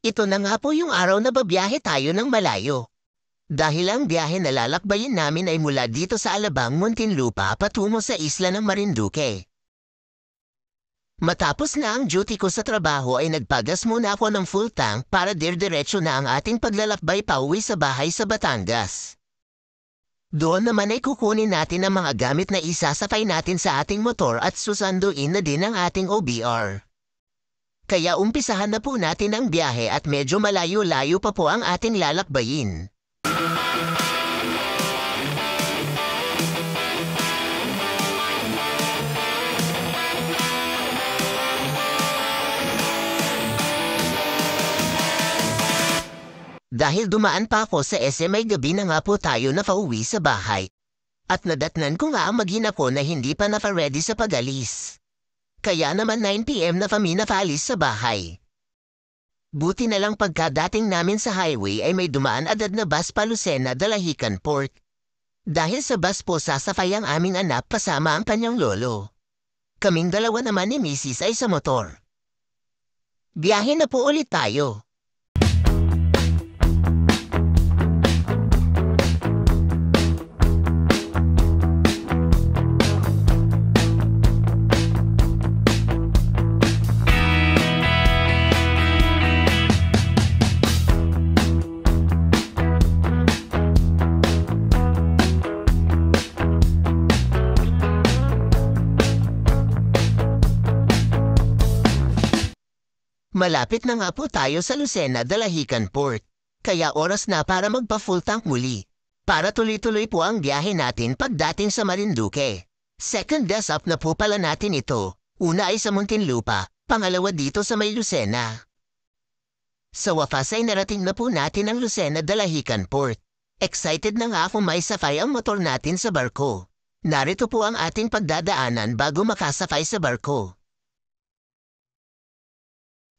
Ito na nga po yung araw na babiyahe tayo ng malayo. Dahil ang biyahe na lalakbayin namin ay mula dito sa Alabang, Muntinlupa patungo sa isla ng Marinduque. Matapos na ang duty ko sa trabaho ay nagpagas muna ako ng full tank para diretso na ang ating paglalakbay pauwi sa bahay sa Batangas. Doon naman ay kukunin natin ang mga gamit na isasakay natin sa ating motor at susunduin na din ang ating OBR. Kaya umpisahan na po natin ang biyahe at medyo malayo-layo pa po ang ating lalakbayin. Dahil dumaan pa ako sa SM ay gabi na nga po tayo na pauwi sa bahay. At nadatnan ko nga ang mag-ina ko na hindi pa naka-ready sa pag-alis. Kaya naman 9 PM na kami nakaalis sa bahay. Buti na lang pagkadating namin sa highway ay may dumaan agad na bus pa Lucena Dalahican Port. Dahil sa bus po sasakay ang aming anak kasama ang kanyang lolo. Kaming dalawa naman ni Mrs. ay sa motor. Biyahe na po ulit tayo. Malapit na nga po tayo sa Lucena Dalahican Port, kaya oras na para magpa-full tank muli. Para tuloy-tuloy po ang biyahe natin pagdating sa Marinduque. Second stop na po pala natin ito. Una ay sa Muntinlupa, pangalawa dito sa may Lucena. Sa wakas ay narating na po natin ang Lucena Dalahican Port. Excited na nga ako may sakay ang motor natin sa barko. Narito po ang ating pagdadaanan bago makasakay sa barko.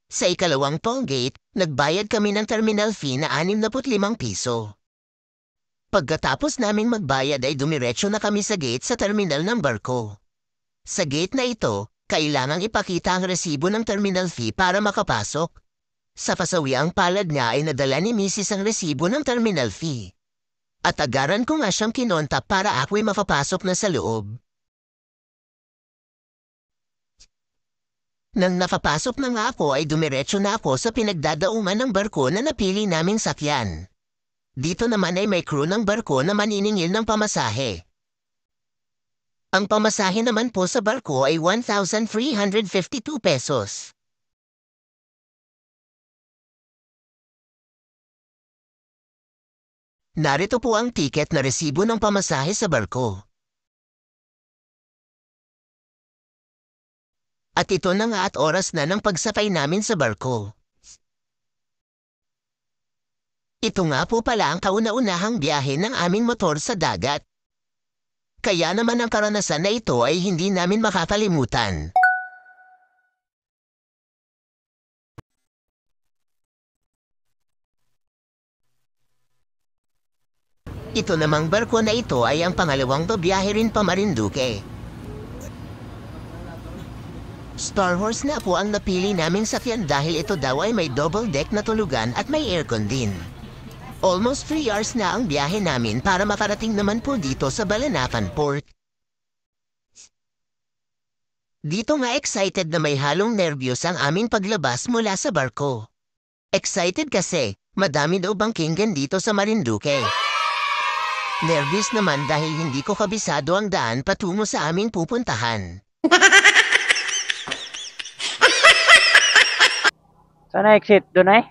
Sa ikalawang toll gate, nagbayad kami ng terminal fee na 65 piso. Pagkatapos naming magbayad ay dumiretso na kami sa gate sa terminal ng barko. Sa gate na ito, kailangang ipakita ang resibo ng terminal fee para makapasok. Sa kasawiang palad niya ay nadala ni Mrs. ang resibo ng terminal fee. At agaran ko nga siyang kinontak para ako'y makapasok na sa loob. Nang nakapasok na nga ako ay dumiretso na ako sa pinagdadauman ng barko na napili naming sakyan. Dito naman ay may crew ng barko na maniningil ng pamasahe. Ang pamasahe naman po sa barko ay 1,352 pesos. Narito po ang ticket na resibo ng pamasahe sa barko. At ito na nga at oras na ng pagsakay namin sa barko. Ito nga po pala ang kauna-unahang biyahe ng aming motor sa dagat. Kaya naman ang karanasan na ito ay hindi namin makakalimutan. Ito namang barko na ito ay ang pangalawang babiyahe rin pa Marinduque. Star Horse na po ang napili naming sakyan dahil ito daw ay may double deck na tulugan at may aircon din. Almost 3 hours na ang biyahe namin para makarating naman po dito sa Balanacan Port. Dito nga excited na may halong nervyos ang aming paglabas mula sa barko. Excited kasi, madami daw bangkingan dito sa Marinduque. Nervyos naman dahil hindi ko kabisado ang daan patungo sa aming pupuntahan. Sana exit doon ay?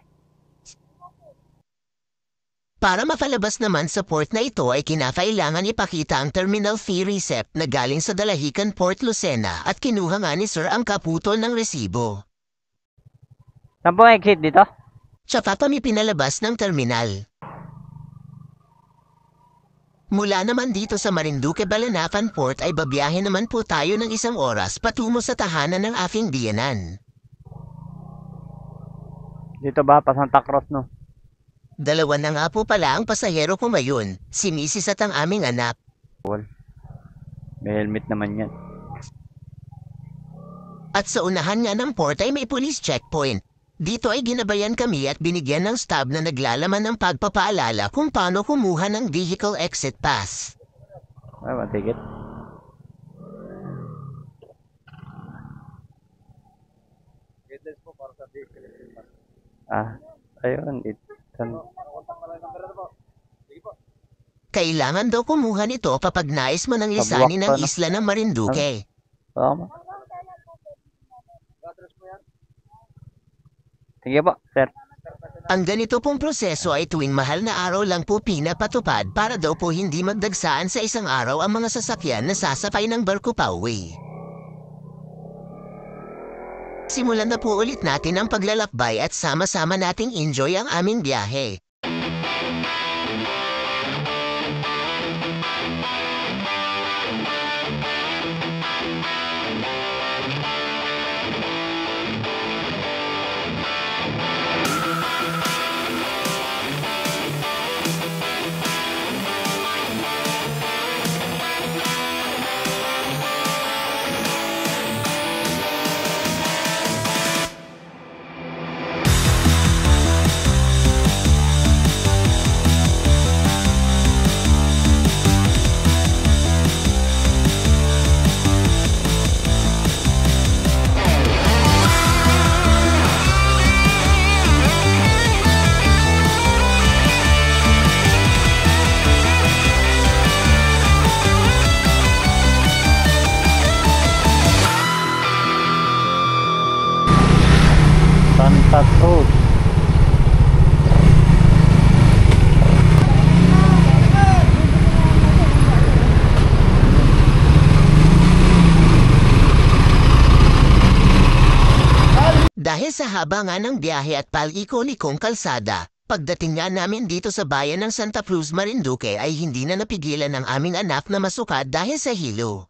Para mapalabas naman sa port na ito ay kinakailangan ipakita ang terminal fee receipt na galing sa Dalahican Port Lucena at kinuha nga ni Sir ang kaputol ng resibo. Saan po exit dito? Tsaka kami pinalabas ng terminal. Mula naman dito sa Marinduque Balanacan Port ay babiyahe naman po tayo ng 1 oras patungo sa tahanan ng aking biyenan. Dito ba? Pa Santa Cruz, no? Dalawa na nga po pala ang pasahero ko ngayon, si Mrs. at ang aming anak. May helmet naman yan. At sa unahan nga ng port ay may police checkpoint. Dito ay ginabayan kami at binigyan ng stub na naglalaman ng pagpapaalala kung paano kumuha ng vehicle exit pass. Ay, matikit. Ayun. Kailangan daw kumuha nito kapag nais mo ng lisanin ng isla ng Marinduque. Sige po, sir. Ang ganito pong proseso ay tuwing mahal na araw lang po pinapatupad para daw po hindi magdagsaan sa isang araw ang mga sasakyan na sasakay ng barko pauwi. Simulan na po ulit natin ang paglalakbay at sama-sama nating enjoy ang aming biyahe. Santa Cruz. Dahil sa haba nga ng biyahe at paliko-likong kalsada, pagdating nga namin dito sa bayan ng Santa Cruz, Marinduque ay hindi na napigilan ng aming anak na masuka dahil sa hilo.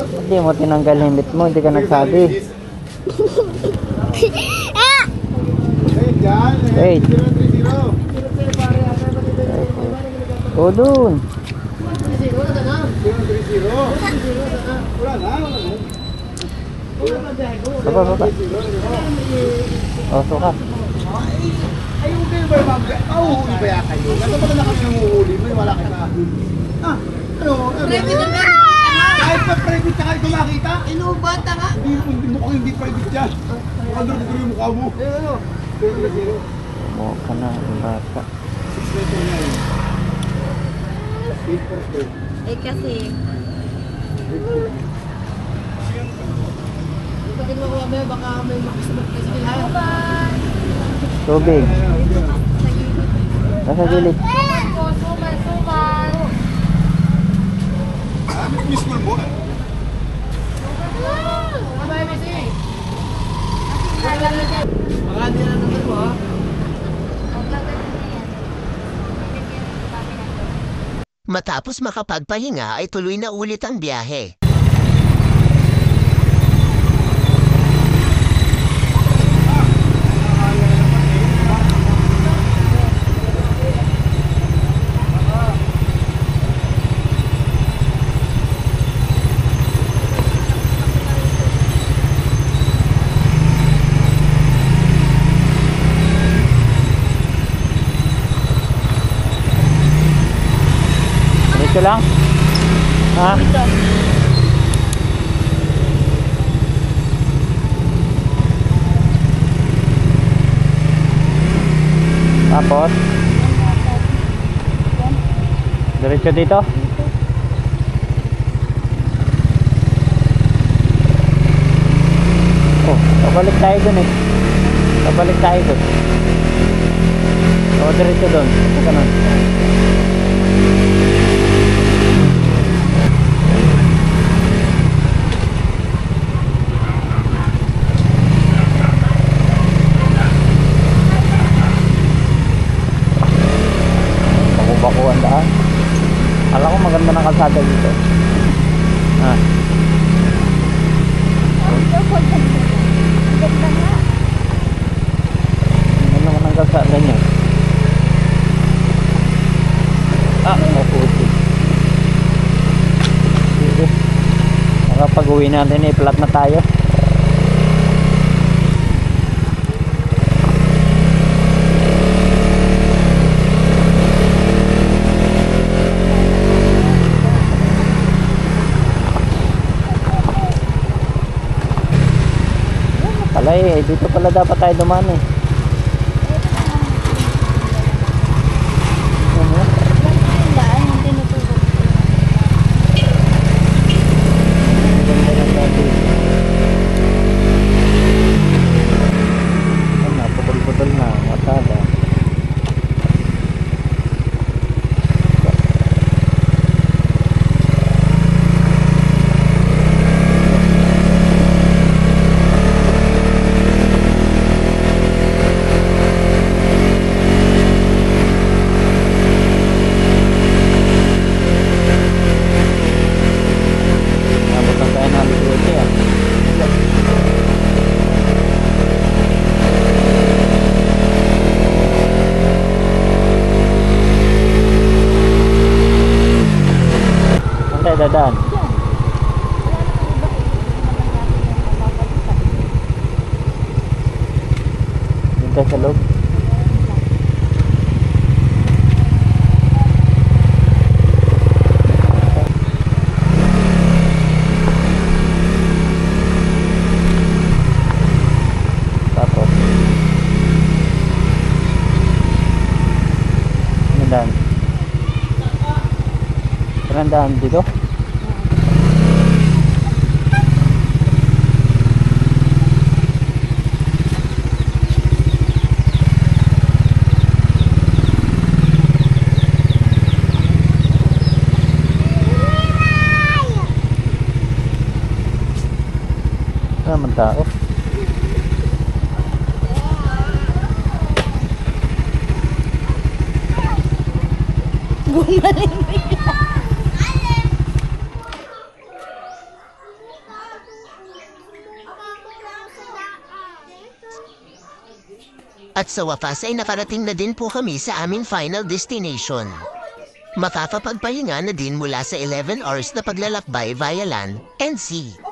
Hindi mo tinanggal helmet mo, hindi ka nagsabi. Wait. O dun. Baba. O, sukat. Ay, okay ba yung mahuhuli ba yan kayo? Ano ba na kami nanguhuli? May wala ka na. Kahit pa private ka kayo makita? Inubata nga. Mukhang hindi private yan. Mukhang doon yung mukha mo. Mukha na, bata. 6 Eh kasi. Ipagin mo ko mamaya baka may makasabot kasi nila. Tubig. Nasa gilid. Suman. Miss School mo? Abay, Messi. Baka di na naman mo, ha? Matapos makapagpahinga ay tuloy na ulit ang biyahe. Ito lang? Ha? Tapos? Diretso dito? Oh, pabalik tayo dun eh. Pabalik tayo dun. O, diretso dun. Ito ka nun. Bakuan daan. Alam ko maganda ng kalsada dito. Ha. Ganda naman ng kalsada niya. Kapag uwi natin flat na tayo. Pala dito pala dapat tayo dumaan eh. Naputol-putol na, matada. Nabutan tayo ng Alicroche ah. Saan tayo dadaan? Doon tayo sa loob. Tapos ano daan? Saan daan dito? Wala naman tao. At sa wakas ay nakarating na din po kami sa aming final destination. Makakapagpahinga na din mula sa 11 hours na paglalakbay via land and sea.